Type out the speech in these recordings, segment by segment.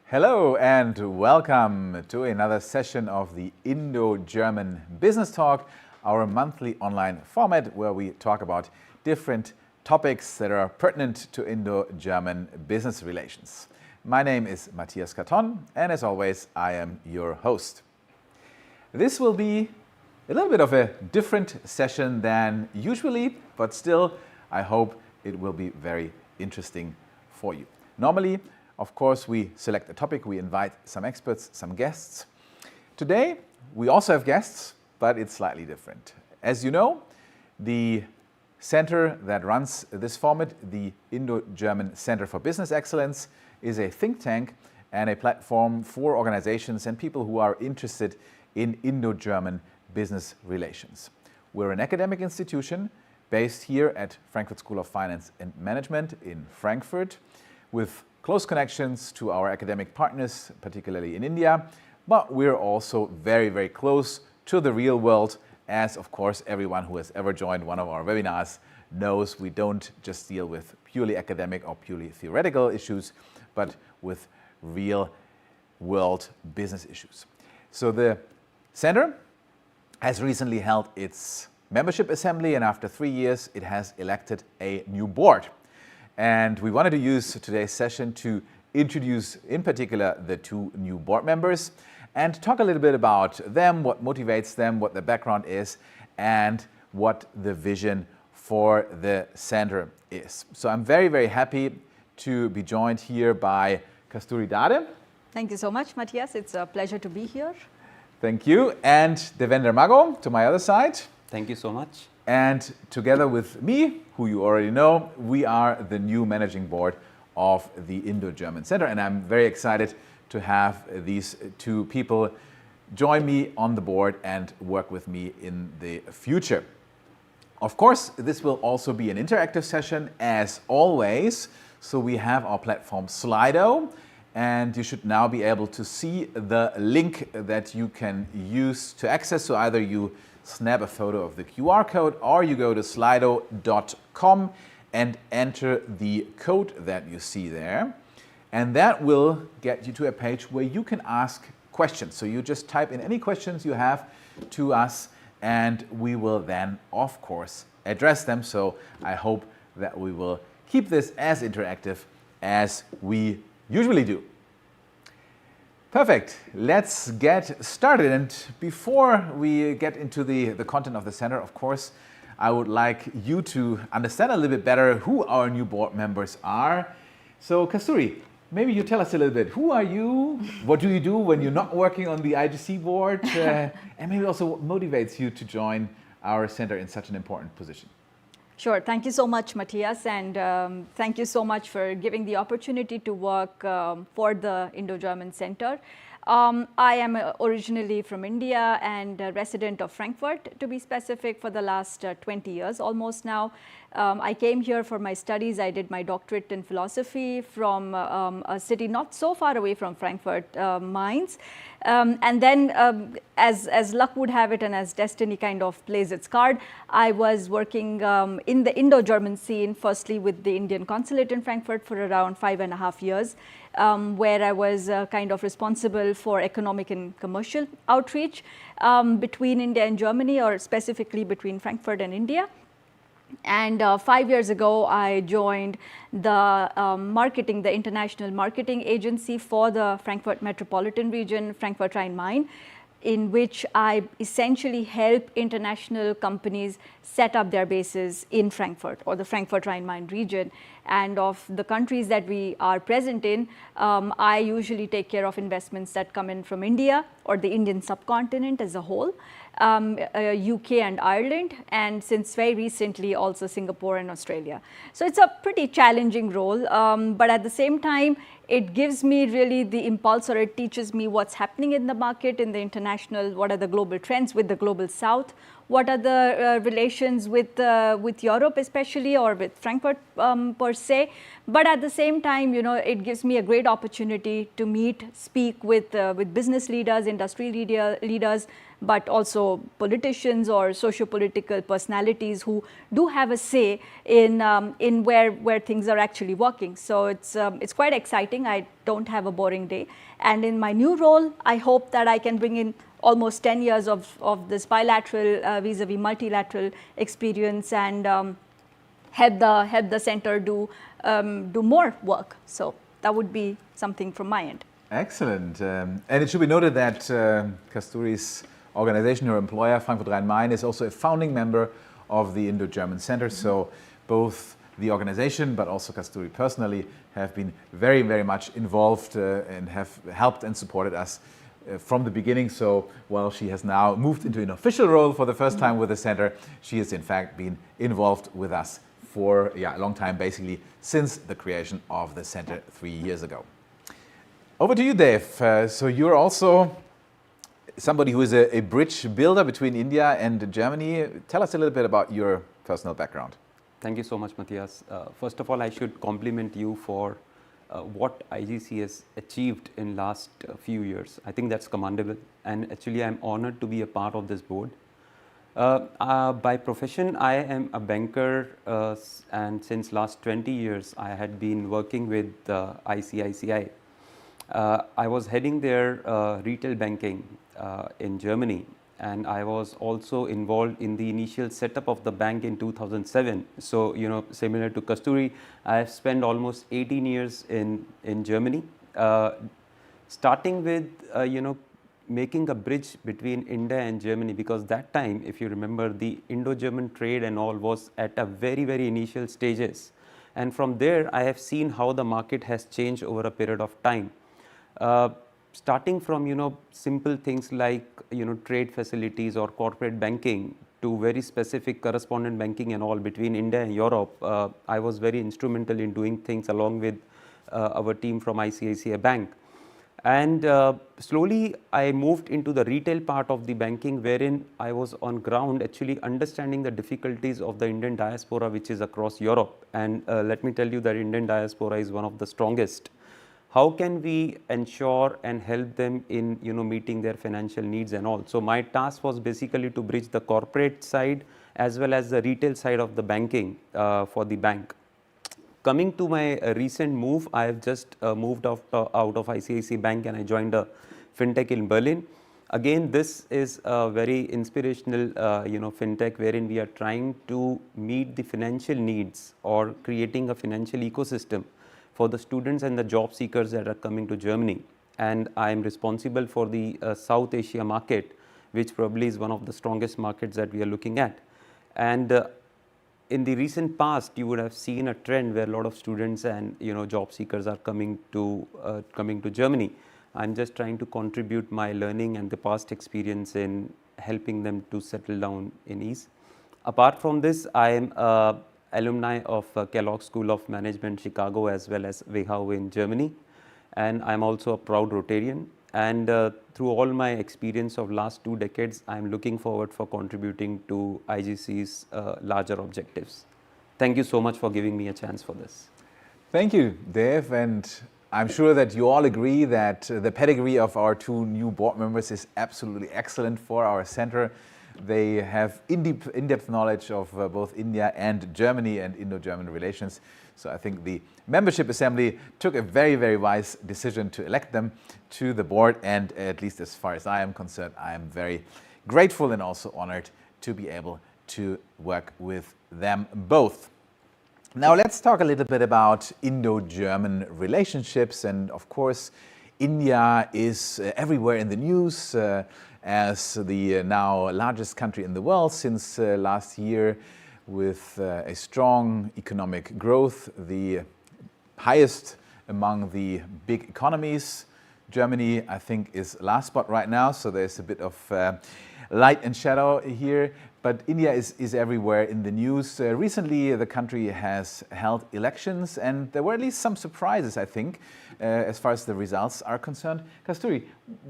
Hello and welcome to another session of the Indo-German Business Talk, our monthly online format where we talk about different topics that are pertinent to Indo-German business relations. My name is Matthias Karton, and as always, I am your host. This will be a little bit of a different session than usually, but still, I hope it will be very interesting for you. Normally, of course, we select a topic, we invite some experts, some guests. Today, we also have guests, but it's slightly different. As you know, the center that runs this format, the Indo-German Center for Business Excellence, is a think tank and a platform for organizations and people who are interested in Indo-German business relations. We're an academic institution based here at Frankfurt School of Finance and Management in Frankfurt, with close connections to our academic partners, particularly in India, but we're also very, very close to the real world, as of course everyone who has ever joined one of our webinars knows we don't just deal with purely academic or purely theoretical issues, but with real world business issues. So the center has recently held its membership assembly, and after 3 years it has elected a new board. And we wanted to use today's session to introduce, in particular, the two new board members and talk a little bit about them, what motivates them, what their background is, and what the vision for the center is. So I'm very, very happy to be joined here by Kasturi Dade. Thank you so much, Matthias. It's a pleasure to be here. Thank you. And Devender Mago to my other side. Thank you so much. And together with me, who you already know, we are the new managing board of the Indo-German Center. And I'm very excited to have these two people join me on the board and work with me in the future. Of course, this will also be an interactive session as always. So we have our platform Slido, and you should now be able to see the link that you can use to access. So either you snap a photo of the QR code or you go to slido.com and enter the code that you see there. And that will get you to a page where you can ask questions. So you just type in any questions you have to us and we will then, of course, address them. So I hope that we will keep this as interactive as we usually do. Perfect. Let's get started. And before we get into the content of the center, of course, I would like you to understand a little bit better who our new board members are. So Kasturi, maybe you tell us a little bit, who are you? What do you do when you're not working on the IGC board? And maybe also what motivates you to join our center in such an important position? Sure. Thank you so much, Matthias, and thank you so much for giving the opportunity to work for the Indo-German Center. I am originally from India and a resident of Frankfurt, to be specific, for the last 20 years almost now. I came here for my studies. I did my doctorate in philosophy from a city not so far away from Frankfurt, Mainz. And then, as luck would have it and as destiny kind of plays its card, I was working in the Indo-German scene, firstly with the Indian consulate in Frankfurt for around 5.5 years, where I was kind of responsible for economic and commercial outreach between India and Germany, or specifically between Frankfurt and India. And 5 years ago, I joined the the international marketing agency for the Frankfurt metropolitan region, Frankfurt Rhine-Main, in which I essentially help international companies set up their bases in Frankfurt or the Frankfurt Rhine-Main region. And of the countries that we are present in, I usually take care of investments that come in from India or the Indian subcontinent as a whole, UK and Ireland, and since very recently also Singapore and Australia. So it's a pretty challenging role, but at the same time, it gives me really the impulse, or it teaches me what's happening in the market, in the international, what are the global trends with the global south, what are the relations with Europe especially, or with Frankfurt per se. But at the same time, it gives me a great opportunity to meet, speak with business leaders, industry leaders, but also politicians or socio-political personalities who do have a say in where things are actually working. So it's quite exciting. I don't have a boring day. And in my new role, I hope that I can bring in almost 10 years of this bilateral vis-a-vis multilateral experience, and help the center do more work. So that would be something from my end. Excellent. And it should be noted that Kasturi's organization, her employer, Frankfurt Rhein-Main, is also a founding member of the Indo-German Center. So both the organization, but also Kasturi personally, have been very, very much involved and have helped and supported us from the beginning. So while she has now moved into an official role for the first time with the center, she has in fact been involved with us for a long time, basically since the creation of the center 3 years ago. Over to you, Dave. So you're also somebody who is a bridge builder between India and Germany. Tell us a little bit about your personal background. Thank you so much, Matthias. First of all, I should compliment you for what IGC has achieved in last few years. I think that's commendable, and actually I'm honored to be a part of this board. By profession, I am a banker, and since last 20 years I had been working with ICICI. I was heading their retail banking in Germany, and I was also involved in the initial setup of the bank in 2007. So, similar to Kasturi, I have spent almost 18 years in Germany, starting with, making a bridge between India and Germany, because that time, if you remember, the Indo-German trade and all was at a very, very initial stages. And from there, I have seen how the market has changed over a period of time. Starting from, simple things like, trade facilities or corporate banking to very specific correspondent banking and all between India and Europe. I was very instrumental in doing things along with our team from ICICI Bank. And slowly I moved into the retail part of the banking, wherein I was on ground actually understanding the difficulties of the Indian diaspora, which is across Europe. And let me tell you that Indian diaspora is one of the strongest. How can we ensure and help them in meeting their financial needs and all? So my task was basically to bridge the corporate side as well as the retail side of the banking for the bank. Coming to my recent move, I have just moved out of ICICI Bank and I joined a fintech in Berlin. Again, this is a very inspirational fintech, wherein we are trying to meet the financial needs or creating a financial ecosystem for the students and the job seekers that are coming to Germany. And I am responsible for the South Asia market, which probably is one of the strongest markets that we are looking at. And in the recent past, you would have seen a trend where a lot of students and job seekers are coming to Germany. I'm just trying to contribute my learning and the past experience in helping them to settle down in ease. Apart from this, I am alumni of Kellogg School of Management, Chicago, as well as WHU in Germany. And I'm also a proud Rotarian. And through all my experience of last 2 decades, I'm looking forward for contributing to IGC's larger objectives. Thank you so much for giving me a chance for this. Thank you, Dave. And I'm sure that you all agree that the pedigree of our 2 new board members is absolutely excellent for our center. They have in-depth knowledge of both India and Germany and Indo-German relations. So I think the membership assembly took a very, very wise decision to elect them to the board. And at least as far as I am concerned, I am very grateful and also honored to be able to work with them both. Now let's talk a little bit about Indo-German relationships. And of course, India is everywhere in the news as the now largest country in the world since last year, with a strong economic growth, the highest among the big economies. Germany, I think, is last spot right now, so there's a bit of light and shadow here. But India is everywhere in the news. Recently, the country has held elections, and there were at least some surprises, I think, as far as the results are concerned. Kasturi,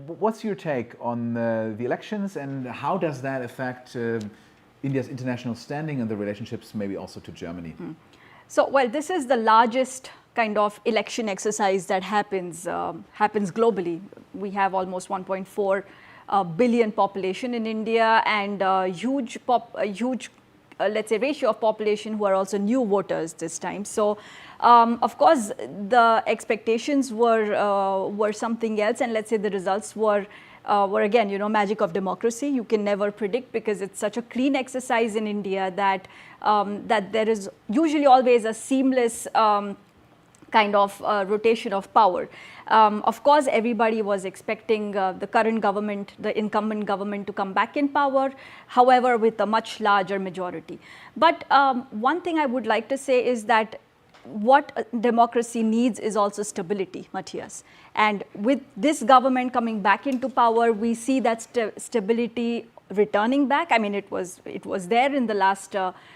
what's your take on the elections, and how does that affect India's international standing and the relationships maybe also to Germany? So, well, this is the largest kind of election exercise that happens globally. We have almost 1.4 billion population in India, and a huge let's say ratio of population who are also new voters this time. So of course the expectations were something else, and let's say the results were again, you know, magic of democracy. You can never predict, because it's such a clean exercise in India that that there is usually always a seamless kind of rotation of power. Of course, everybody was expecting the current government, the incumbent government, to come back in power, however, with a much larger majority. But one thing I would like to say is that what democracy needs is also stability, Matthias. And with this government coming back into power, we see that stability returning back. I mean, it was there in the last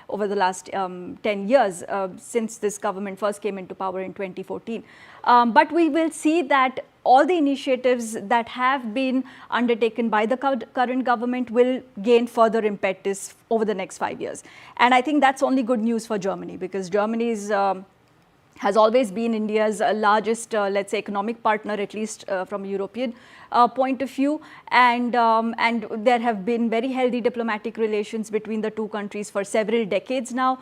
over the last 10 years since this government first came into power in 2014. But we will see that all the initiatives that have been undertaken by the current government will gain further impetus over the next 5 years. And I think that's only good news for Germany, because Germany has always been India's largest, let's say, economic partner, at least from a European point of view. And there have been very healthy diplomatic relations between the two countries for several decades now.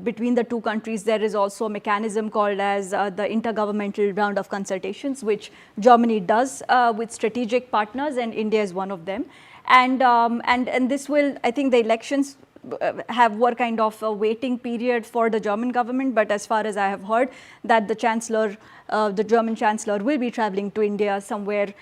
Between the two countries, there is also a mechanism called as the intergovernmental round of consultations, which Germany does with strategic partners, and India is one of them. And this will, I think, the elections were kind of a waiting period for the German government. But as far as I have heard, that the Chancellor, the German Chancellor, will be traveling to India somewhere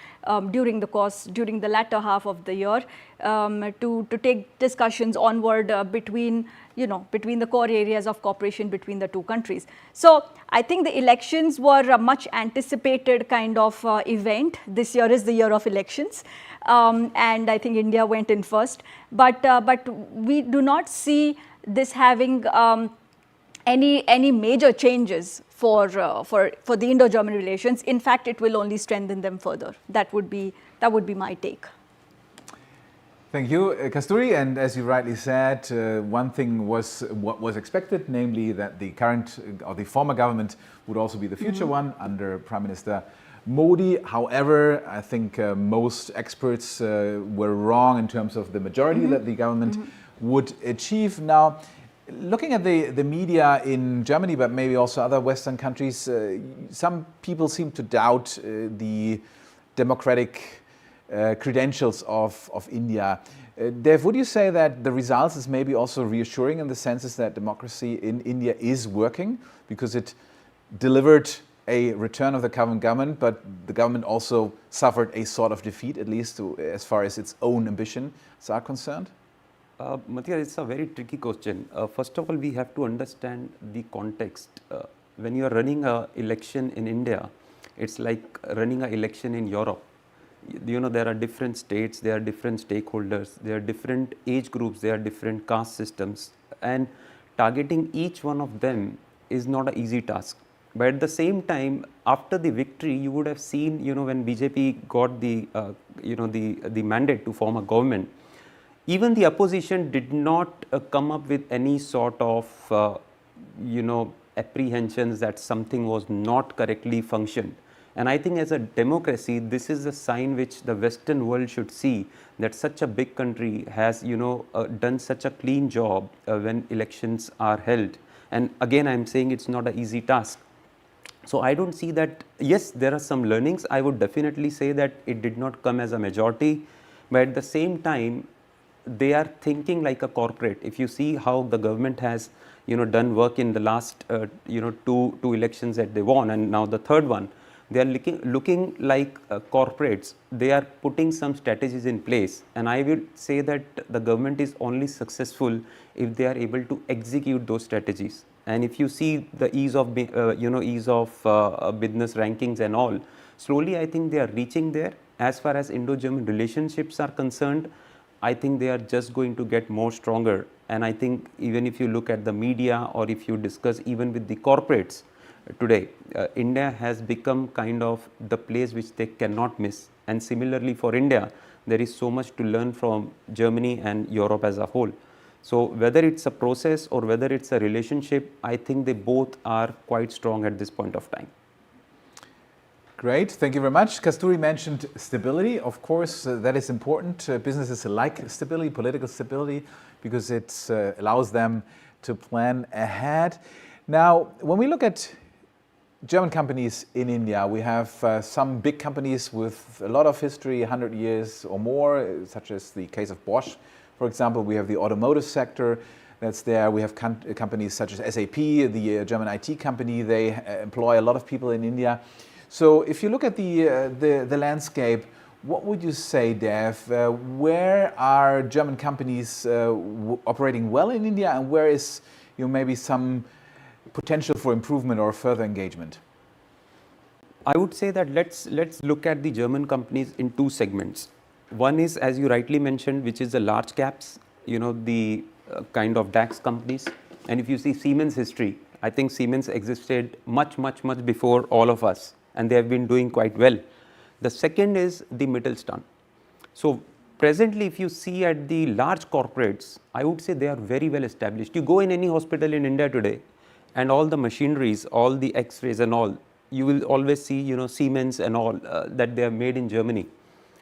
during the latter half of the year to take discussions onward between the core areas of cooperation between the two countries. So I think the elections were a much anticipated kind of event. This year is the year of elections. And I think India went in first, but we do not see this having any major changes for the Indo-German relations. In fact, it will only strengthen them further. That would be my take. Thank you, Kasturi. And as you rightly said, one thing was what was expected, namely that the current or the former government would also be the future one under Prime Minister Modi. However, I think most experts were wrong in terms of the majority that the government would achieve. Now, looking at the media in Germany, but maybe also other Western countries, some people seem to doubt the democratic credentials of India. Dev, would you say that the results is maybe also reassuring in the sense that democracy in India is working, because it delivered a return of the current government, but the government also suffered a sort of defeat, at least as far as its own ambitions are concerned? Matthias, it's a very tricky question. First of all, we have to understand the context. When you are running an election in India, it's like running an election in Europe. You know, there are different states, there are different stakeholders, there are different age groups, there are different caste systems, and targeting each one of them is not an easy task. But at the same time, after the victory, you would have seen, you know, when BJP got the mandate to form a government, even the opposition did not come up with any sort of, apprehensions that something was not correctly functioned. And I think as a democracy, this is a sign which the Western world should see, that such a big country has, done such a clean job when elections are held. And again, I'm saying it's not an easy task. So I don't see that. Yes, there are some learnings. I would definitely say that it did not come as a majority, but at the same time, they are thinking like a corporate. If you see how the government has, done work in the last, two elections that they won, and now the third one, they are looking like corporates. They are putting some strategies in place, and I will say that the government is only successful if they are able to execute those strategies. And if you see the ease of business rankings and all, slowly I think they are reaching there. As far as Indo-German relationships are concerned, I think they are just going to get more stronger. And I think even if you look at the media, or if you discuss even with the corporates today, India has become kind of the place which they cannot miss. And similarly for India, there is so much to learn from Germany and Europe as a whole. So whether it's a process or whether it's a relationship, I think they both are quite strong at this point of time. Great, thank you very much. Kasturi mentioned stability. Of course, that is important. Businesses like stability, political stability, because it allows them to plan ahead. Now, when we look at German companies in India, we have some big companies with a lot of history, 100 years or more, such as the case of Bosch. For example, we have the automotive sector that's there. We have companies such as SAP, the German IT company. They employ a lot of people in India. So if you look at the landscape, what would you say, Dev? Where are German companies operating well in India, and where is maybe some potential for improvement or further engagement? I would say that let's look at the German companies in two segments. One is, as you rightly mentioned, which is the large caps, the kind of DAX companies. And if you see Siemens history, I think Siemens existed much before all of us, and they have been doing quite well. The second is the Mittelstand. So presently, if you see at the large corporates, I would say they are very well established. You go in any hospital in India today, and all the machineries, all the X-rays and all, you will always see, Siemens and all that they are made in Germany.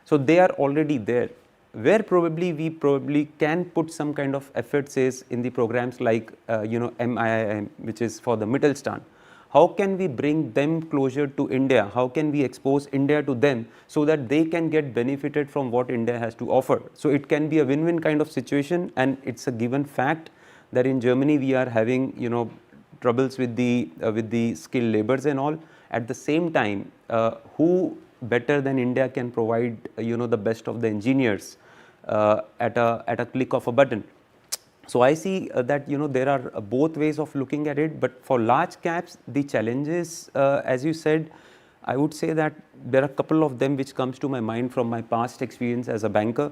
So they are already there. Where we probably can put some kind of efforts is in the programs like, MIIM, which is for the Mittelstand. How can we bring them closer to India? How can we expose India to them so that they can get benefited from what India has to offer? So it can be a win-win kind of situation, and it's a given fact that in Germany we are having, troubles with the skilled laborers and all. At the same time, who better than India can provide, the best of the engineers at a click of a button? So I see that there are both ways of looking at it, but for large caps, the challenges, as you said, I would say that there are a couple of them which comes to my mind from my past experience as a banker.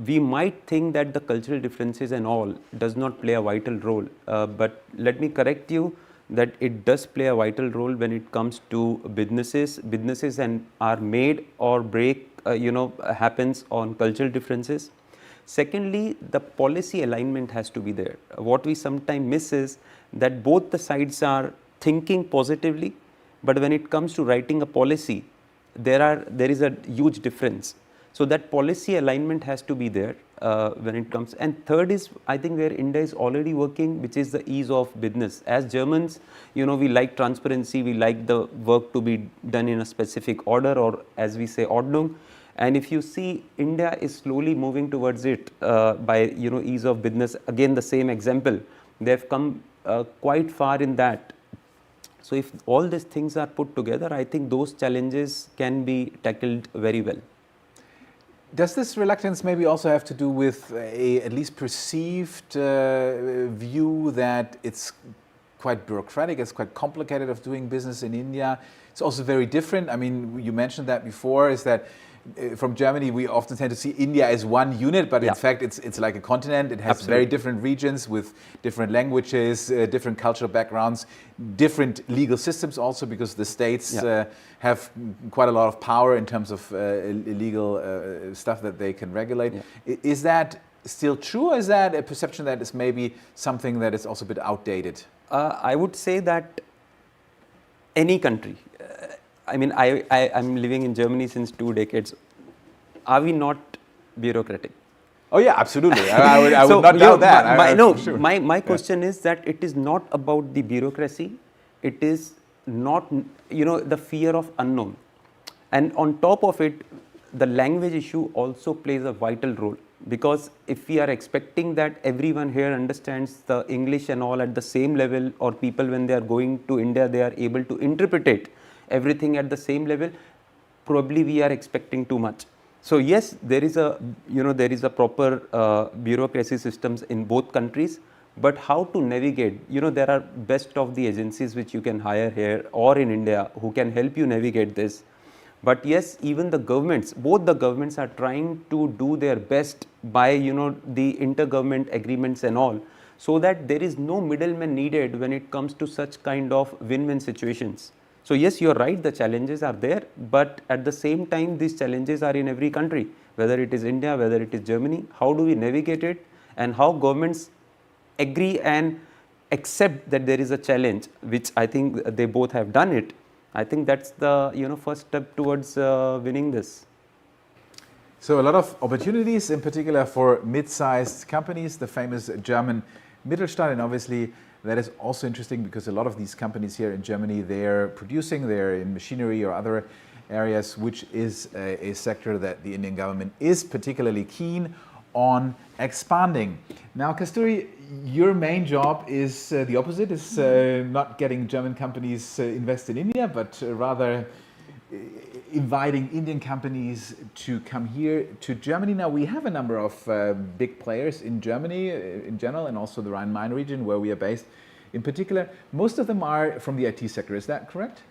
We might think that the cultural differences and all does not play a vital role, but let me correct you that it does play a vital role when it comes to businesses. Businesses and are made or break, happens on cultural differences. Secondly, the policy alignment has to be there. What we sometimes miss is that both the sides are thinking positively, but when it comes to writing a policy, there is a huge difference. So that policy alignment has to be there when it comes. And third is, I think, where India is already working, which is the ease of business. As Germans, we like transparency, we like the work to be done in a specific order, or as we say, Ordnung. And if you see, India is slowly moving towards it by ease of business. Again, the same example, they've come quite far in that. So if all these things are put together, I think those challenges can be tackled very well. Does this reluctance maybe also have to do with a at least perceived view that it's quite bureaucratic, it's quite complicated of doing business in India? It's also very different. I mean, you mentioned that before, is that from Germany, we often tend to see India as one unit, but in fact, it's like a continent. It has very different regions with different languages, different cultural backgrounds, different legal systems also, because the states have quite a lot of power in terms of legal stuff that they can regulate. Is that still true, or is that a perception that is maybe something that is also a bit outdated? I would say that any country, I mean, I'm living in Germany since 2 decades. Are we not bureaucratic? Oh yeah, absolutely. I would not doubt that. My question is that it is not about the bureaucracy. It is not, the fear of unknown. And on top of it, the language issue also plays a vital role. Because if we are expecting that everyone here understands the English and all at the same level, or people when they are going to India, they are able to interpret everything at the same level, probably we are expecting too much. So yes, there is a proper bureaucracy systems in both countries, but how to navigate, there are best of the agencies which you can hire here or in India who can help you navigate this. But yes, even the governments, both the governments are trying to do their best by, the intergovernment agreements and all, so that there is no middleman needed when it comes to such kind of win-win situations. So yes, you're right, the challenges are there, but at the same time, these challenges are in every country, whether it is India, whether it is Germany. How do we navigate it? and how governments agree and accept that there is a challenge, which I think they both have done it. I think that's the first step towards winning this. So a lot of opportunities, in particular for mid-sized companies, the famous German Mittelstand, and obviously that is also interesting because a lot of these companies here in Germany, they're in machinery or other areas, which is a sector that the Indian government is particularly keen on expanding. Now, Kasturi, your main job is the opposite, is not getting German companies invest in India, but rather inviting Indian companies to come here to Germany. Now, we have a number of big players in Germany in general, and also the Rhine-Main region where we are based in particular. Most of them are from the IT sector, is that correct?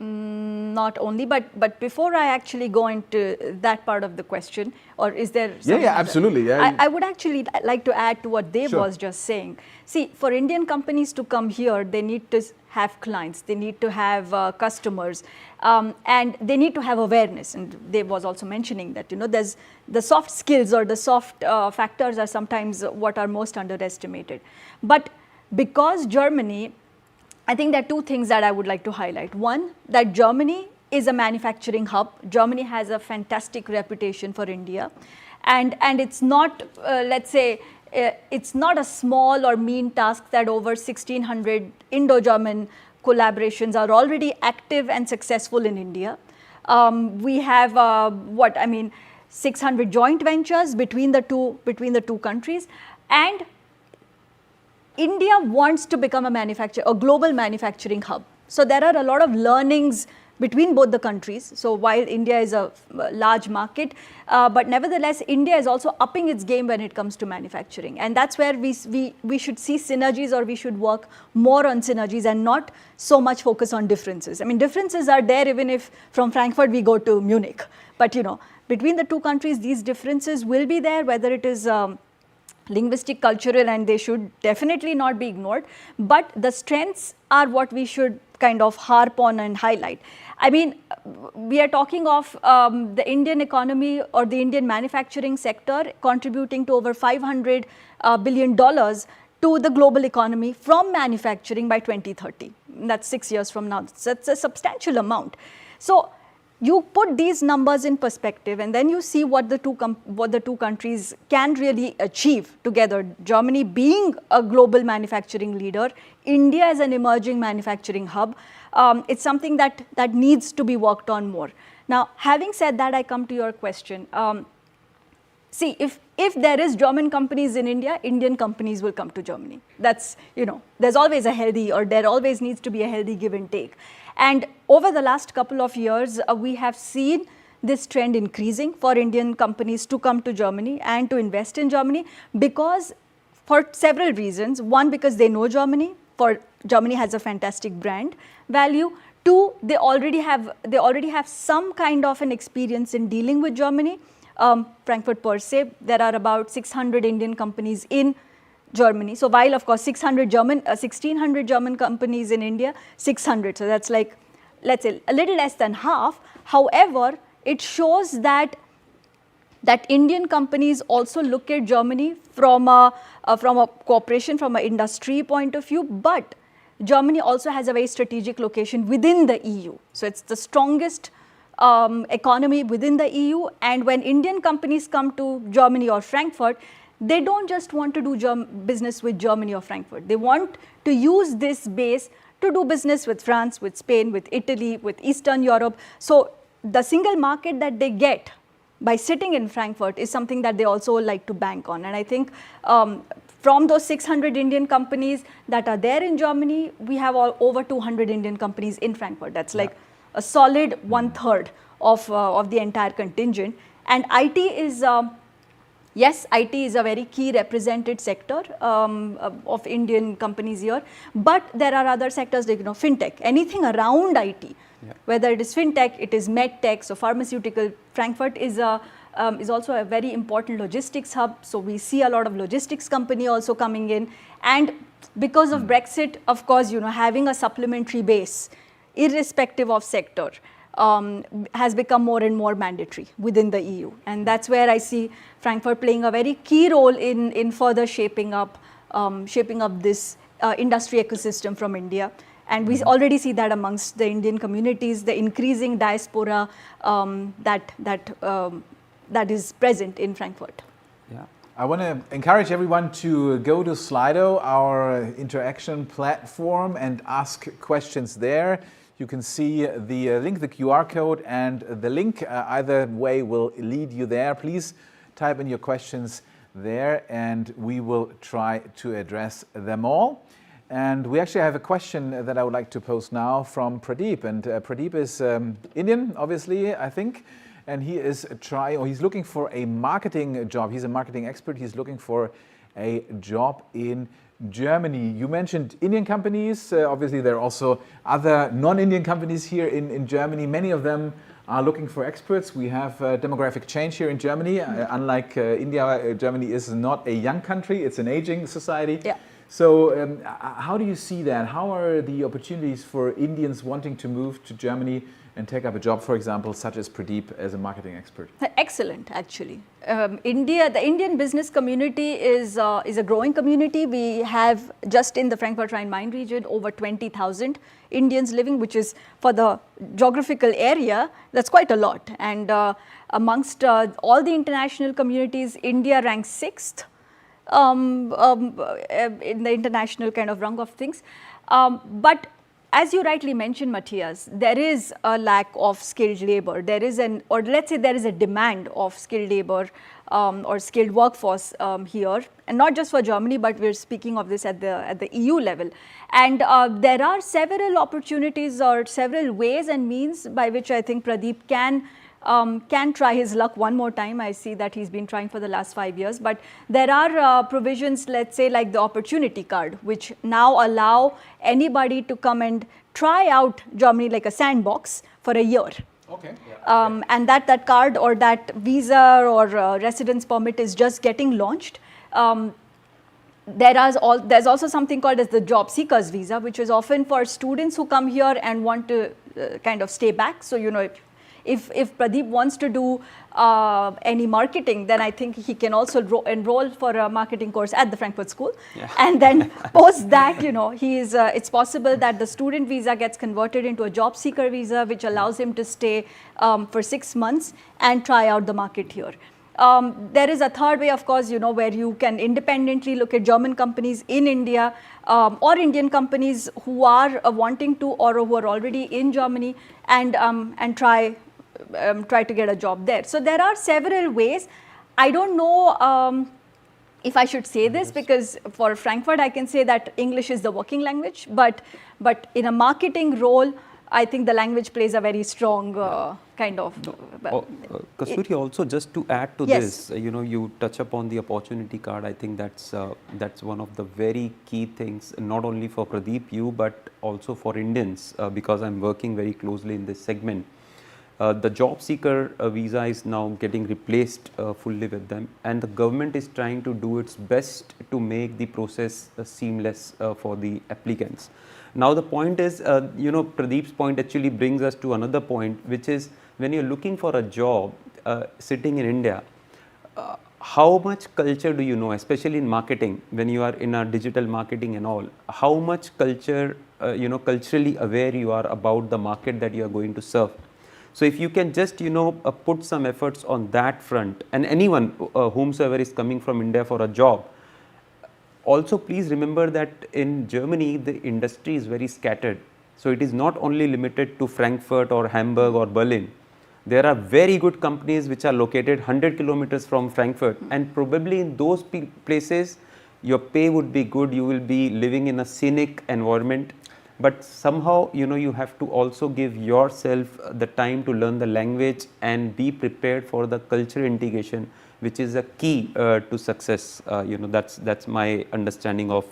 Not only, but before I actually go into that part of the question, or is there something Yeah, absolutely. Yeah. I would actually like to add to what Dev Sure. was just saying. See, for Indian companies to come here, they need to have clients, they need to have customers, and they need to have awareness. And Dev was also mentioning that, there's the soft skills or the soft factors are sometimes what are most underestimated. But because Germany, I think there are two things that I would like to highlight. One, that Germany is a manufacturing hub. Germany has a fantastic reputation for India. And it's not, let's say, it's not a small or mean task that over 1,600 Indo-German collaborations are already active and successful in India. We have, 600 joint ventures between the two countries. And India wants to become a global manufacturing hub. So there are a lot of learnings between both the countries. So while India is a large market, but nevertheless, India is also upping its game when it comes to manufacturing. And that's where we should see synergies, or we should work more on synergies and not so much focus on differences. I mean, differences are there even if from Frankfurt we go to Munich. But, between the two countries, these differences will be there, whether it is linguistic, cultural, and they should definitely not be ignored. But the strengths are what we should kind of harp on and highlight. I mean, we are talking of the Indian economy or the Indian manufacturing sector contributing to over $500 billion to the global economy from manufacturing by 2030. That's 6 years from now. That's a substantial amount. So you put these numbers in perspective, and then you see what the two countries can really achieve together. Germany being a global manufacturing leader, India as an emerging manufacturing hub, it's something that needs to be worked on more. Now, having said that, I come to your question. See, if there is German companies in India, Indian companies will come to Germany. That's, there's always there always needs to be a healthy give and take. And over the last couple of years, we have seen this trend increasing for Indian companies to come to Germany and to invest in Germany, because for several reasons. One, because they know Germany. Germany has a fantastic brand value. Two, they already have some kind of an experience in dealing with Germany. Frankfurt per se, there are about 600 Indian companies in Germany. So while of course 1,600 German companies in India, 600. So that's like, let's say, a little less than half. However, it shows that Indian companies also look at Germany from a cooperation, from an industry point of view, but Germany also has a very strategic location within the EU. So it's the strongest economy within the EU, and when Indian companies come to Germany or Frankfurt, they don't just want to do business with Germany or Frankfurt. They want to use this base to do business with France, with Spain, with Italy, with Eastern Europe. So the single market that they get by sitting in Frankfurt is something that they also like to bank on. And I think from those 600 Indian companies that are there in Germany, we have over 200 Indian companies in Frankfurt. That's like a solid 1/3 of the entire contingent. And IT is, yes, IT is a very key represented sector of Indian companies here, but there are other sectors like fintech, anything around IT, whether it is fintech, it is medtech, so pharmaceutical. Frankfurt is also a very important logistics hub, so we see a lot of logistics company also coming in, and because of Brexit, of course, having a supplementary base, irrespective of sector, has become more and more mandatory within the EU. And that's where I see Frankfurt playing a very key role in further shaping up this industry ecosystem from India. And we already see that amongst the Indian communities, the increasing diaspora that is present in Frankfurt. Yeah. I want to encourage everyone to go to Slido, our interaction platform, and ask questions there. You can see the link, the QR code, and the link. Either way will lead you there. Please type in your questions there, and we will try to address them all. And we actually have a question that I would like to pose now from Pradeep. And Pradeep is Indian, obviously, I think. And he is he's looking for a marketing job. He's a marketing expert. He's looking for a job in Germany. You mentioned Indian companies. Obviously, there are also other non-Indian companies here in Germany. Many of them are looking for experts. We have demographic change here in Germany. Unlike India, Germany is not a young country. It's an aging society. Yeah. So how do you see that? How are the opportunities for Indians wanting to move to Germany and take up a job, for example, such as Pradeep as a marketing expert? Excellent, actually. The Indian business community is a growing community. We have just in the Frankfurt Rhine-Main region over 20,000 Indians living, which is for the geographical area, that's quite a lot. And amongst all the international communities, India ranks 6th in the international kind of rung of things. But as you rightly mentioned, Matthias, there is a lack of skilled labor. There is or let's say there is a demand of skilled labor or skilled workforce here, and not just for Germany, but we're speaking of this at the EU level. And there are several opportunities or several ways and means by which I think Pradeep can try his luck one more time. I see that he's been trying for the last 5 years, but there are provisions, let's say like the opportunity card, which now allow anybody to come and try out Germany like a sandbox for a year. Okay. And that card or that visa or residence permit is just getting launched. There's also something called as the job seekers visa, which is often for students who come here and want to kind of stay back. So, you know, if Pradeep wants to do any marketing, then I think he can also enroll for a marketing course at the Frankfurt School. Yeah. And then post that, you know, it's possible that the student visa gets converted into a job seeker visa, which allows him to stay for 6 months and try out the market here. There is a third way, of course, you know, where you can independently look at German companies in India or Indian companies who are wanting to or who are already in Germany and try to get a job there. So there are several ways. I don't know if I should say this, because for Frankfurt I can say that English is the working language, but in a marketing role, I think the language plays a very strong kind of. Kasturi, also just to add to this, you know, you touch upon the opportunity card. I think that's one of the very key things, not only for Pradeep, but also for Indians, because I'm working very closely in this segment. The job seeker visa is now getting replaced fully with them, and the government is trying to do its best to make the process seamless for the applicants. Now the point is, you know, Pradeep's point actually brings us to another point, which is when you're looking for a job sitting in India, how much culture do you know, especially in marketing, when you are in a digital marketing and all, how much culture, you know, culturally aware you are about the market that you are going to serve. So if you can just, you know, put some efforts on that front, and anyone whomsoever is coming from India for a job, also please remember that in Germany the industry is very scattered. So it is not only limited to Frankfurt or Hamburg or Berlin. There are very good companies which are located 100 kilometers from Frankfurt, and probably in those places your pay would be good, you will be living in a scenic environment. But somehow, you know, you have to also give yourself the time to learn the language and be prepared for the cultural integration, which is a key to success. You know, that's my understanding of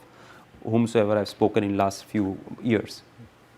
whomsoever I've spoken in last few years.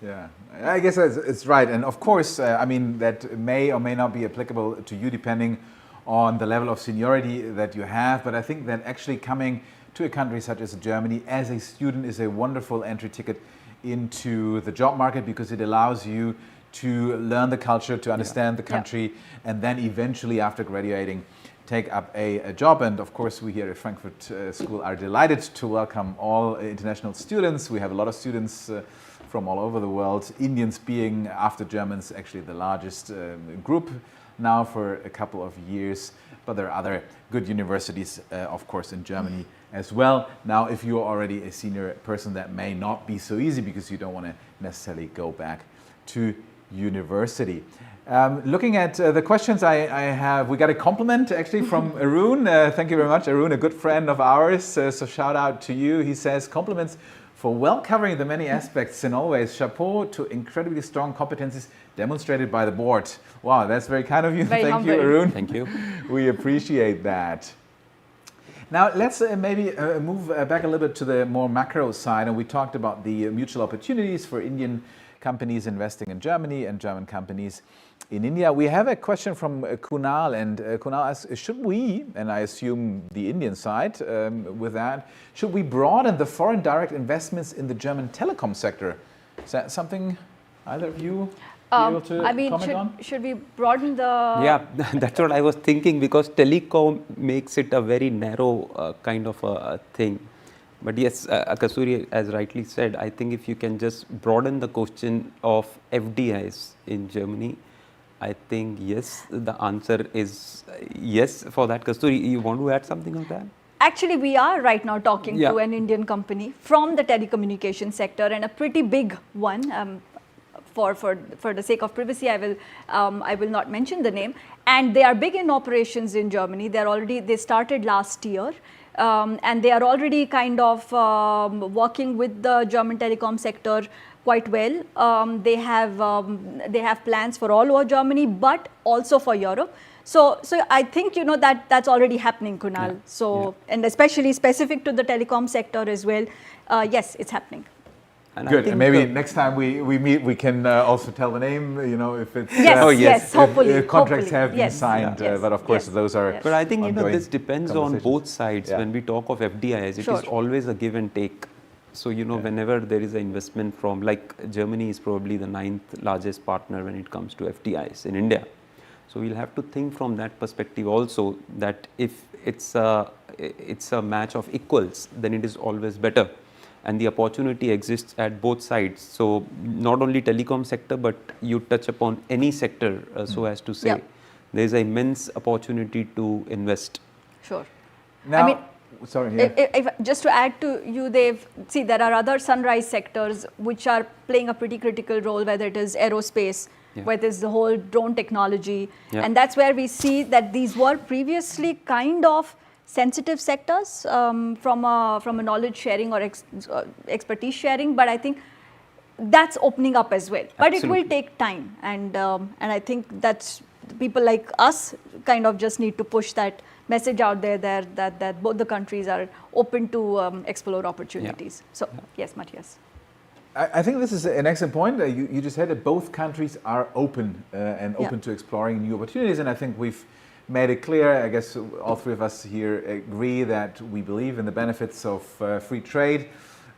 Yeah, I guess it's right. And of course, I mean, that may or may not be applicable to you depending on the level of seniority that you have. But I think that actually coming to a country such as Germany as a student is a wonderful entry ticket into the job market, because it allows you to learn the culture, to understand the country, and then eventually after graduating take up a job. And of course we here at Frankfurt School are delighted to welcome all international students. We have a lot of students from all over the world, Indians being, after Germans, actually the largest group now for a couple of years. But there are other good universities, of course, in Germany as well. Now, if you're already a senior person, that may not be so easy because you don't want to necessarily go back to university. Looking at the questions I have, we got a compliment actually from Arun. Thank you very much, Arun, a good friend of ours. So shout out to you. He says, compliments for well covering the many aspects and always chapeau to incredibly strong competencies demonstrated by the board. Wow, that's very kind of you. Very Thank humble. you, Arun. Thank you. We appreciate that. Now, let's maybe move back a little bit to the more macro side. And we talked about the mutual opportunities for Indian companies investing in Germany and German companies in India. We have a question from Kunal, and Kunal asks, should we, and I assume the Indian side with that, should we broaden the foreign direct investments in the German telecom sector? Is that something either of you be able to comment on? Should we broaden the... Yeah, that's what I was thinking, because telecom makes it a very narrow kind of a thing. But yes, Kasturi, as rightly said, I think if you can just broaden the question of FDIs in Germany, I think yes, the answer is yes for that. Kasturi, you want to add something on that? Actually, we are right now talking to an Indian company from the telecommunication sector, and a pretty big one. For the sake of privacy, I will not mention the name. And they are big in operations in Germany. They started last year. And they are already kind of working with the German telecom sector quite well. They have plans for all over Germany, but also for Europe. So I think that's already happening, Kunal. And especially specific to the telecom sector as well. Yes, it's happening. And good, and maybe next time we meet, we can also tell the name, if it's... Yes, hopefully. If contracts have been signed, but of course those are... But I think, this depends on both sides. When we talk of FDIs, it is always a give and take. So, whenever there is an investment from, like Germany is probably the 9th largest partner when it comes to FDIs in India. So, we'll have to think from that perspective also, that if it's a match of equals, then it is always better. And the opportunity exists at both sides. So not only telecom sector, but you touch upon any sector, so as to say, there is an immense opportunity to invest. Sure. Now, just to add to you, there are other sunrise sectors which are playing a pretty critical role, whether it is aerospace, whether it's the whole drone technology. And that's where we see that these were previously kind of sensitive sectors from a knowledge sharing or expertise sharing, but I think that's opening up as well. But it will take time, and I think that's people like us kind of just need to push that message out there that both the countries are open to explore opportunities. So yes, Matthias. I think this is an excellent point. You just said that both countries are open and open to exploring new opportunities, and I think we've made it clear. I guess all three of us here agree that we believe in the benefits of free trade,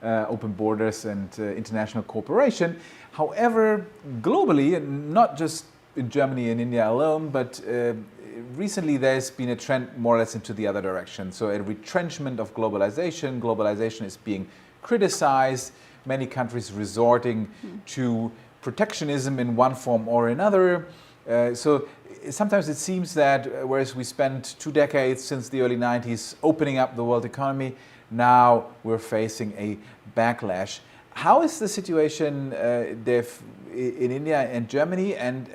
open borders, and international cooperation. However, globally, and not just in Germany and India alone, but recently there's been a trend more or less into the other direction. So a retrenchment of globalization. Globalization is being criticized. Many countries resorting to protectionism in one form or another. So sometimes it seems that whereas we spent 2 decades since the early 90s opening up the world economy, now we're facing a backlash. How is the situation, Dev, in India and Germany, and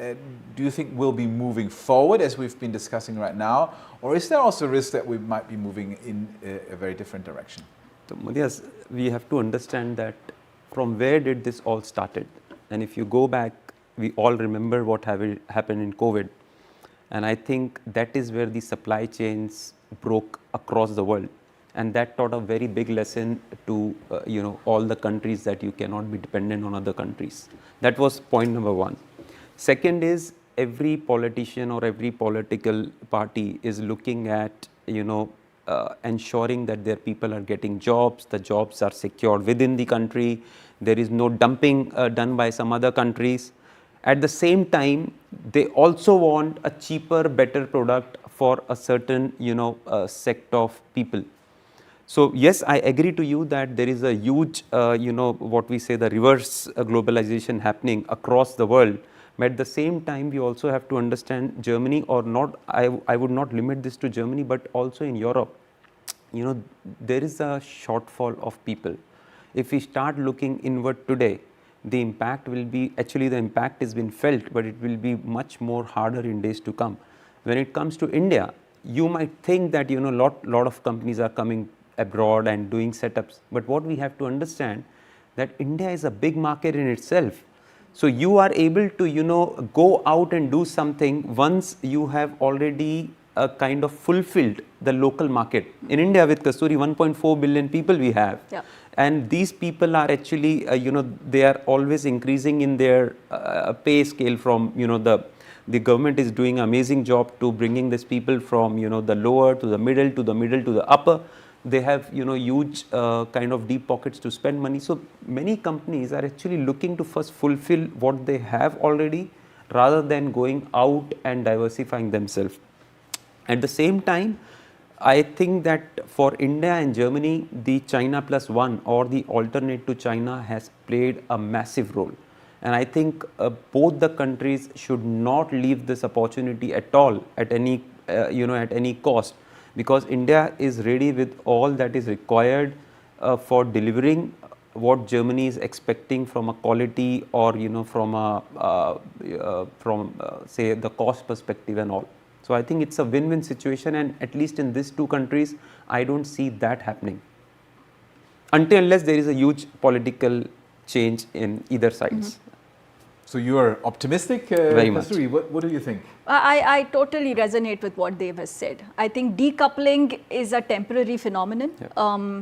do you think we'll be moving forward as we've been discussing right now, or is there also a risk that we might be moving in a very different direction? So, Matthias, we have to understand that from where did this all started? And if you go back, we all remember what happened in COVID. And I think that is where the supply chains broke across the world. And that taught a very big lesson to all the countries, that you cannot be dependent on other countries. That was point number one. Second is, every politician or every political party is looking at ensuring that their people are getting jobs, the jobs are secured within the country, there is no dumping done by some other countries. At the same time, they also want a cheaper, better product for a certain, sect of people. So yes, I agree to you that there is a huge, what we say, the reverse globalization happening across the world. But at the same time, we also have to understand Germany, or not, I would not limit this to Germany, but also in Europe, there is a shortfall of people. If we start looking inward today, the impact will be, actually the impact has been felt, but it will be much more harder in days to come. When it comes to India, you might think that, lot of companies are coming abroad and doing setups, but what we have to understand that India is a big market in itself. So you are able to, go out and do something once you have already kind of fulfilled the local market. In India, with Kasturi, 1.4 billion people we have. Yeah. And these people are actually, they are always increasing in their pay scale from, the government is doing an amazing job to bringing these people from, the lower to the middle to the upper. They have, huge kind of deep pockets to spend money. So many companies are actually looking to first fulfill what they have already, rather than going out and diversifying themselves. At the same time, I think that for India and Germany, the China plus one, or the alternate to China, has played a massive role. And I think both the countries should not leave this opportunity at all, at any, at any cost, because India is ready with all that is required for delivering what Germany is expecting from a quality, or from a say the cost perspective and all. So I think it's a win-win situation, and at least in these two countries, I don't see that happening unless there is a huge political change in either sides. So you are optimistic, Very much. Kasturi. What do you think? I totally resonate with what Dev has said. I think decoupling is a temporary phenomenon. Yeah.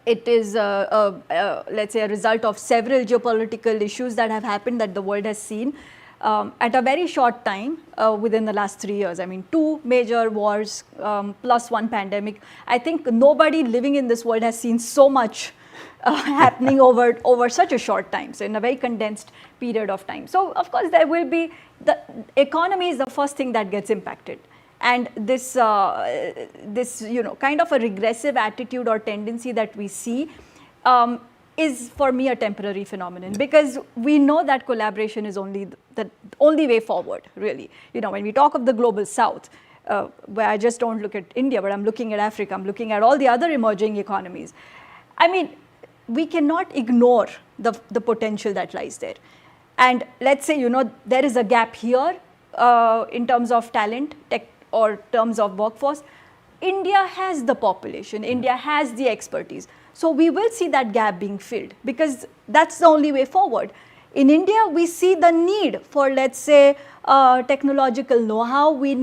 It is, let's say, a result of several geopolitical issues that have happened, that the world has seen at a very short time within the last 3 years. I mean, 2 major wars plus 1 pandemic. I think nobody living in this world has seen so much happening over such a short time, so in a very condensed period of time. So of course there will be, the economy is the first thing that gets impacted, and this kind of a regressive attitude or tendency that we see is for me a temporary phenomenon, because we know that collaboration is only the only way forward, really. When we talk of the global south, where I just don't look at India, but I'm looking at Africa, I'm looking at all the other emerging economies. I mean, we cannot ignore the potential that lies there. And let's say, there is a gap here in terms of talent, tech, or terms of workforce. India has the population, India has the expertise. So we will see that gap being filled, because that's the only way forward. In India, we see the need for, let's say, technological know-how. We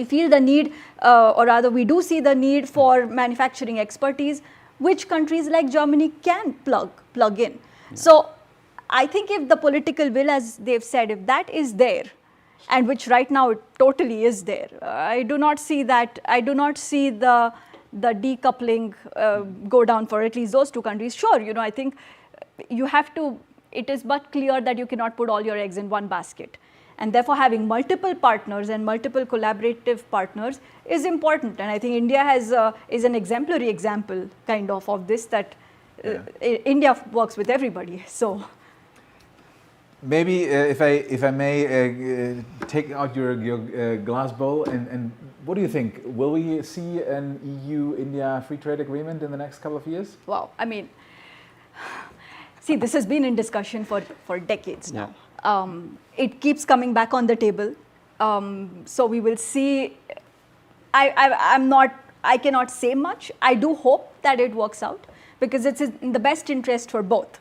feel the need, or rather we do see the need for manufacturing expertise, which countries like Germany can plug in. Yeah. So I think if the political will, as they've said, if that is there, and which right now it totally is there, I do not see that. I do not see the decoupling go down for at least those 2 countries. Sure, I think you have to, it is but clear that you cannot put all your eggs in one basket. And therefore, having multiple partners and multiple collaborative partners is important. And I think India is an exemplary example kind of this, that India works with everybody. So maybe if I may take out your glass bowl, and what do you think? Will we see an EU-India free trade agreement in the next couple of years? Wow. I mean, see, this has been in discussion for decades now. It keeps coming back on the table. So we will see. I cannot say much. I do hope that it works out, because it's in the best interest for both.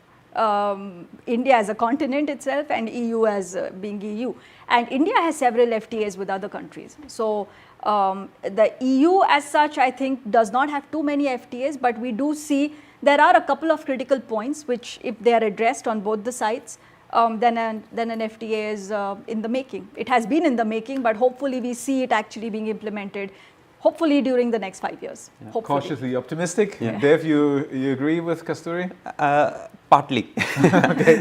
India as a continent itself, and EU as being EU. And India has several FTAs with other countries. So the EU as such, I think, does not have too many FTAs, but we do see there are a couple of critical points which, if they are addressed on both the sides, then an FTA is in the making. It has been in the making, but hopefully we see it actually being implemented, hopefully during the next 5 years. Cautiously optimistic. Yeah. Dev, you agree with Kasturi? Partly.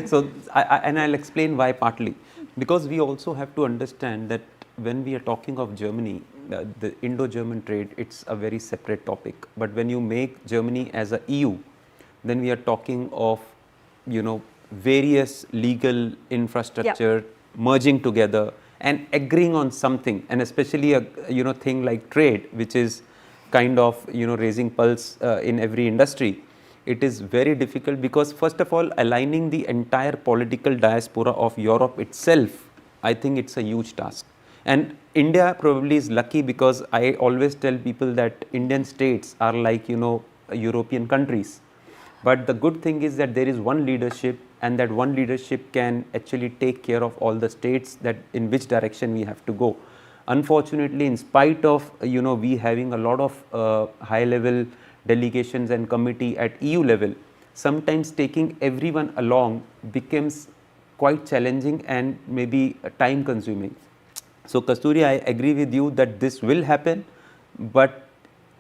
So, and I'll explain why partly. Because we also have to understand that when we are talking of Germany, the Indo-German trade, it's a very separate topic. But when you make Germany as a EU, then we are talking of, various legal infrastructure merging together and agreeing on something, and especially a thing like trade, which is kind of raising pulse in every industry. It is very difficult because first of all, aligning the entire political diaspora of Europe itself, I think it's a huge task. And India probably is lucky because I always tell people that Indian states are like European countries. But the good thing is that there is one leadership, and that one leadership can actually take care of all the states that in which direction we have to go. Unfortunately, in spite of we having a lot of high level delegations and committee at EU level, sometimes taking everyone along becomes quite challenging and maybe time consuming. So Kasturi, I agree with you that this will happen, but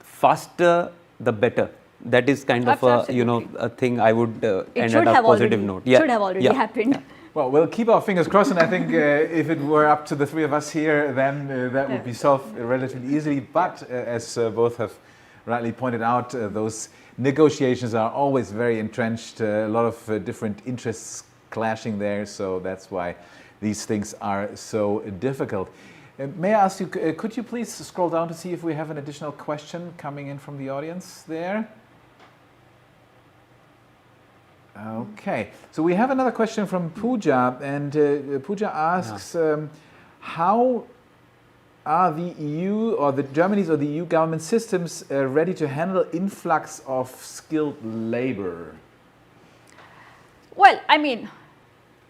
faster the better. That is kind of a thing I would end at a positive note. It should have already happened. Well, we'll keep our fingers crossed, and I think if it were up to the three of us here, then that would be solved relatively easily. But as both have rightly pointed out, those negotiations are always very entrenched, a lot of different interests clashing there, so that's why these things are so difficult. May I ask you, could you please scroll down to see if we have an additional question coming in from the audience there? Okay, so we have another question from Pooja, and Pooja asks, how are the EU or the Germany's or the EU government systems ready to handle influx of skilled labor? Well, I mean,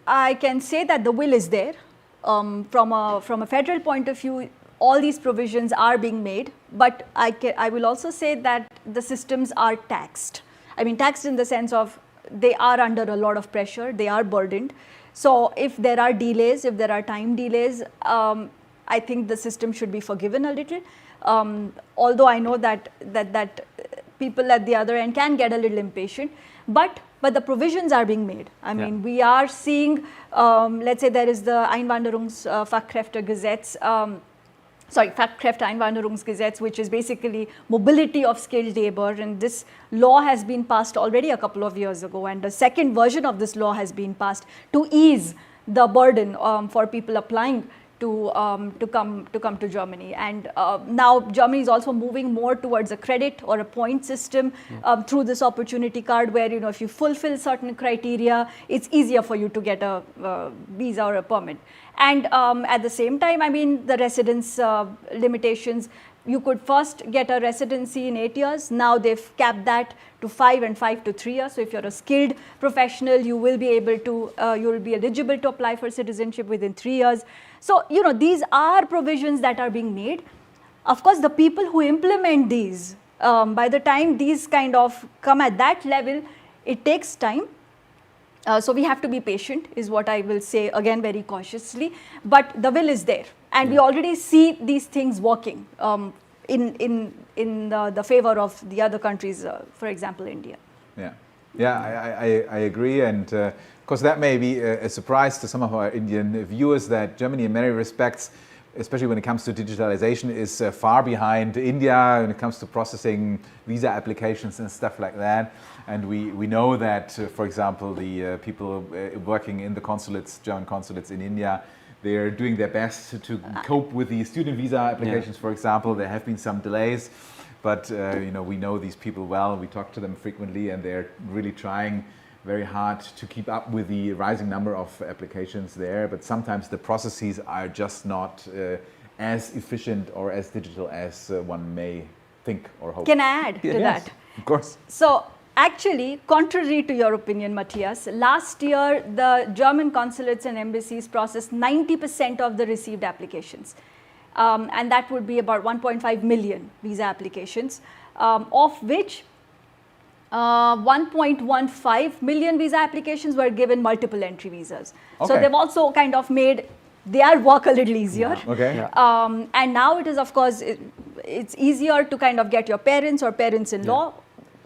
I can say that the will is there. From a federal point of view, all these provisions are being made, but I will also say that the systems are taxed. I mean, taxed in the sense of they are under a lot of pressure, they are burdened. So if there are delays, if there are time delays, I think the system should be forgiven a little. Although I know that people at the other end can get a little impatient, but the provisions are being made. I mean, we are seeing, let's say there is the Fachkräftegesetz, Fachkräfteeinwanderungsgesetz, which is basically mobility of skilled labor, and this law has been passed already a couple of years ago, and the second version of this law has been passed to ease the burden for people applying to come to Germany. And now Germany is also moving more towards a credit or a point system through this opportunity card, where if you fulfill certain criteria, it's easier for you to get a visa or a permit. And at the same time, I mean, the residence limitations, you could first get a residency in 8 years. Now they've capped that to 5 and 5 to 3 years. So if you're a skilled professional, you will be able to, you will be eligible to apply for citizenship within 3 years. So, these are provisions that are being made. Of course, the people who implement these, by the time these kind of come at that level, it takes time. So we have to be patient, is what I will say, again very cautiously, but the will is there, and we already see these things working in the favor of the other countries, for example, India. I agree, and of course that may be a surprise to some of our Indian viewers that Germany in many respects, especially when it comes to digitalization, is far behind India when it comes to processing visa applications and stuff like that. And we know that, for example, the people working in the consulates, German consulates in India, they're doing their best to cope with the student visa applications, for example. There have been some delays, but we know these people well. We talk to them frequently, and they're really trying very hard to keep up with the rising number of applications there. But sometimes the processes are just not as efficient or as digital as one may think or hope. Can I add to that? Of course. So actually, contrary to your opinion, Matthias, last year the German consulates and embassies processed 90% of the received applications. And that would be about 1.5 million visa applications, of which 1.15 million visa applications were given multiple entry visas. Okay. So they've also kind of made their work a little easier. And now it is, of course, it's easier to kind of get your parents or parents-in-law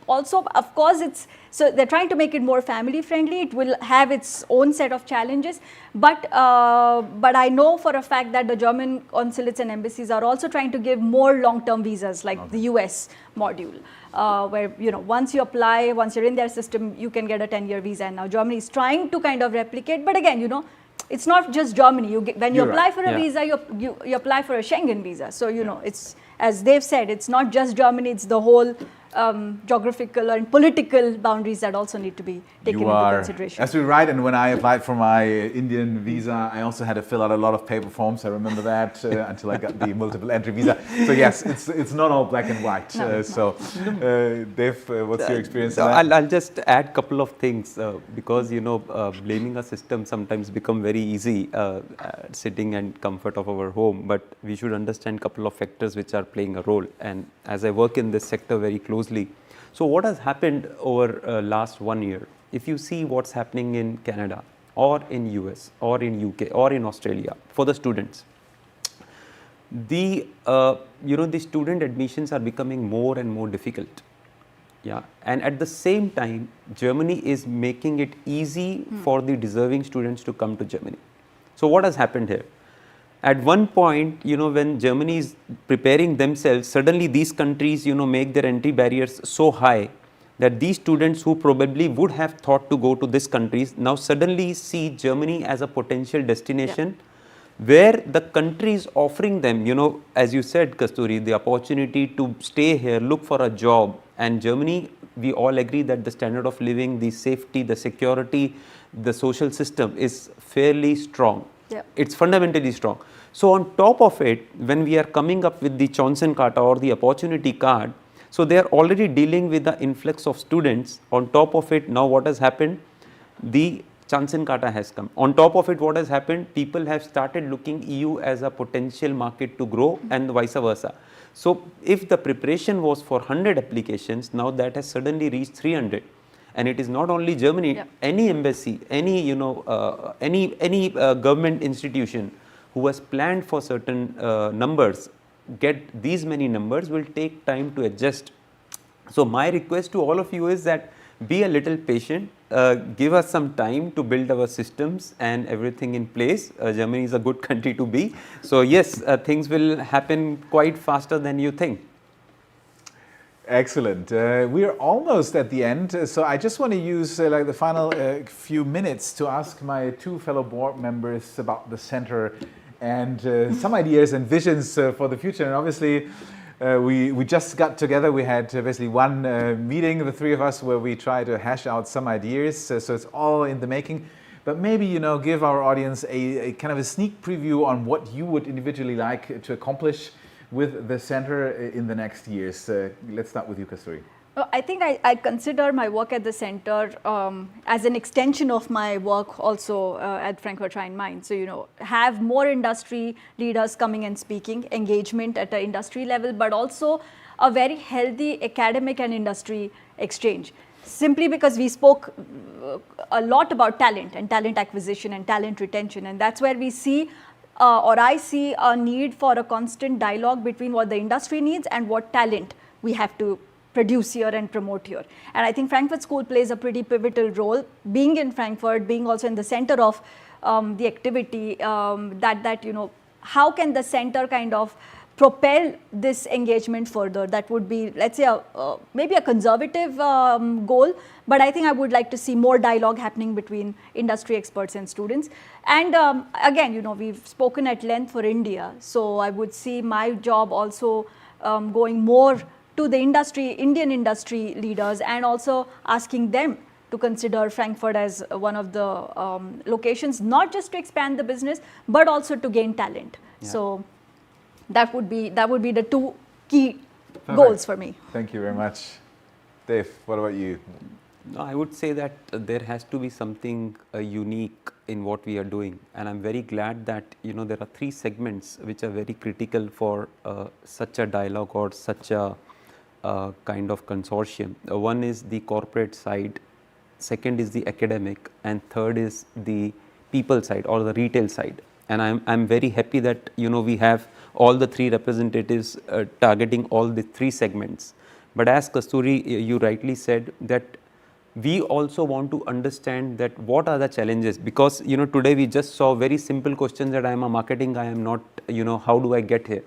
also, of course, so they're trying to make it more family friendly. It will have its own set of challenges, but I know for a fact that the German consulates and embassies are also trying to give more long-term visas, like the US module, where once you apply, once you're in their system, you can get a 10-year visa. And now Germany is trying to kind of replicate, but again, it's not just Germany. When you apply for a visa, you apply for a Schengen visa. So it's, as they've said, it's not just Germany, it's the whole geographical and political boundaries that also need to be taken into consideration. As we right, and when I applied for my Indian visa, I also had to fill out a lot of paper forms. I remember that until I got the multiple entry visa. So yes, it's not all black and white. Dave, what's your experience? So I'll just add a couple of things because blaming a system sometimes become very easy sitting and comfort of our home. But we should understand a couple of factors which are playing a role. And as I work in this sector very closely. So what has happened over last 1 year? If you see what's happening in Canada or in US or in UK or in Australia for the students, the student admissions are becoming more and more difficult. Yeah, and at the same time, Germany is making it easy for the deserving students to come to Germany. So what has happened here? At one point, when Germany is preparing themselves, suddenly these countries, make their entry barriers so high that these students who probably would have thought to go to these countries now suddenly see Germany as a potential destination where the country is offering them, as you said, Kasturi, the opportunity to stay here, look for a job. And Germany, we all agree that the standard of living, the safety, the security, the social system is fairly strong. Yep. It's fundamentally strong. So on top of it, when we are coming up with the Chancenkarte or the opportunity card, so they are already dealing with the influx of students. On top of it, now what has happened? The Chancenkarte has come. On top of it, what has happened? People have started looking EU as a potential market to grow and vice versa. So if the preparation was for 100 applications, now that has suddenly reached 300. And it is not only Germany, any embassy, any government institution who has planned for certain numbers, get these many numbers will take time to adjust. So my request to all of you is that be a little patient, give us some time to build our systems and everything in place. Germany is a good country to be. So yes, things will happen quite faster than you think. Excellent. We are almost at the end, so I just want to use the final few minutes to ask my two fellow board members about the center and some ideas and visions for the future. And obviously, we just got together. We had basically one meeting, the three of us, where we try to hash out some ideas. So it's all in the making. But maybe give our audience a kind of a sneak preview on what you would individually like to accomplish with the center in the next years. Let's start with you, Kasturi. I think I consider my work at the center as an extension of my work also at Frankfurt Rhein-Main. So, have more industry leaders coming and speaking, engagement at the industry level, but also a very healthy academic and industry exchange. Simply because we spoke a lot about talent and talent acquisition and talent retention, and that's where we see or I see a need for a constant dialogue between what the industry needs and what talent we have to produce here and promote here. And I think Frankfurt School plays a pretty pivotal role, being in Frankfurt, being also in the center of the activity, how can the center kind of propel this engagement further? That would be, let's say, maybe a conservative goal, but I think I would like to see more dialogue happening between industry experts and students. And again, we've spoken at length for India, so I would see my job also going more to the Indian industry leaders, and also asking them to consider Frankfurt as one of the locations, not just to expand the business, but also to gain talent. Yeah. So that would be the two key goals for me. Thank you very much. Dave, what about you? No, I would say that there has to be something unique in what we are doing, and I'm very glad that there are three segments which are very critical for such a dialogue or such a kind of consortium. One is the corporate side, second is the academic, and third is the people side or the retail side. And I'm very happy that we have all the three representatives targeting all the three segments, But as Kasturi, you rightly said that we also want to understand that what are the challenges, because today we just saw very simple questions that I am a marketing guy, I am not, how do I get here?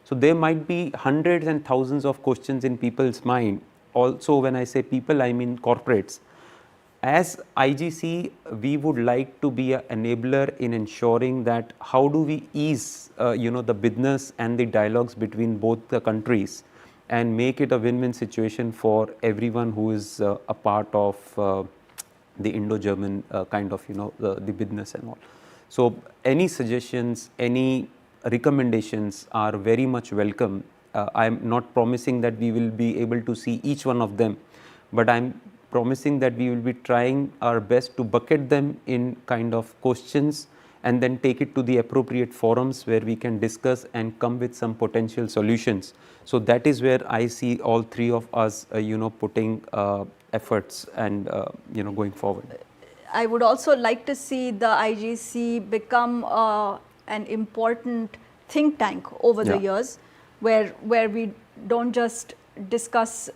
So there might be hundreds and thousands of questions in people's mind. Also, when I say people, I mean corporates. As IGC, we would like to be an enabler in ensuring that how do we ease the business and the dialogues between both the countries and make it a win-win situation for everyone who is a part of the Indo-German kind of the business and all. So any suggestions, any recommendations are very much welcome. I am not promising that we will be able to see each one of them, but I am promising that we will be trying our best to bucket them in kind of questions and then take it to the appropriate forums where we can discuss and come with some potential solutions. So that is where I see all three of us, putting efforts and going forward. I would also like to see the IGC become an important think tank over the years, where we don't just discuss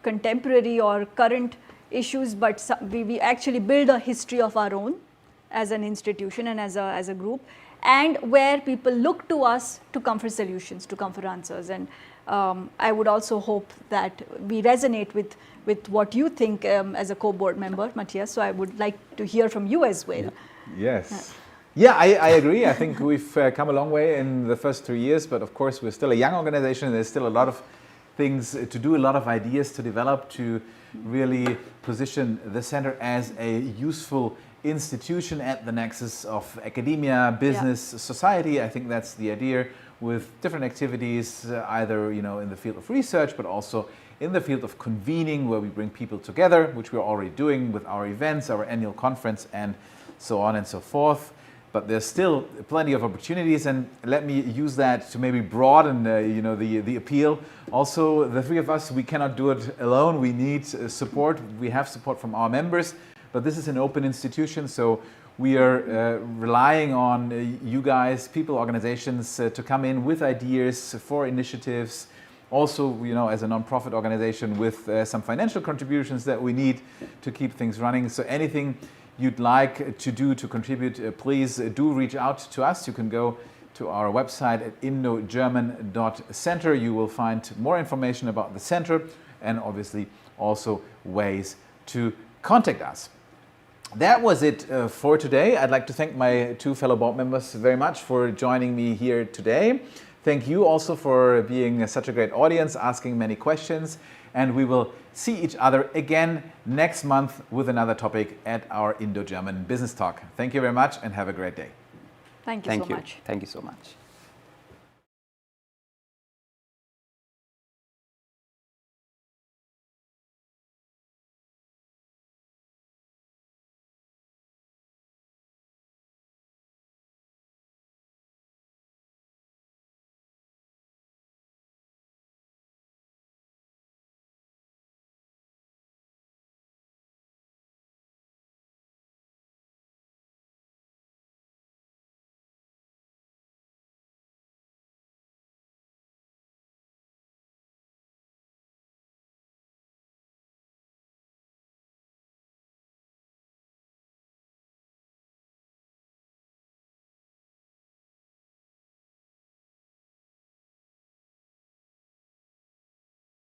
contemporary or current issues, but we actually build a history of our own as an institution and as a group, and where people look to us to come for solutions, to come for answers. And I would also hope that we resonate with what you think as a co-board member, Matthias. So I would like to hear from you as well. Yes. Yeah, I agree. I think we've come a long way in the first 3 years, but of course we're still a young organization. There's still a lot of things to do, a lot of ideas to develop to really position the center as a useful institution at the nexus of academia, business, society. I think that's the idea, with different activities, either in the field of research, but also in the field of convening, where we bring people together, which we're already doing with our events, our annual conference, and so on and so forth. But there's still plenty of opportunities, and let me use that to maybe broaden the appeal. Also, the three of us, we cannot do it alone. We need support. We have support from our members, but this is an open institution, so we are relying on you guys, people, organizations, to come in with ideas for initiatives. Also, as a non-profit organization, with some financial contributions that we need to keep things running. So anything you'd like to do to contribute, please do reach out to us. You can go to our website at Indo-German.center. You will find more information about the center and obviously also ways to contact us. That was it for today. I'd like to thank my two fellow board members very much for joining me here today. Thank you also for being such a great audience, asking many questions, and we will see each other again next month with another topic at our Indo-German Business Talk. Thank you very much and have a great day. Thank you so much. Thank you so much.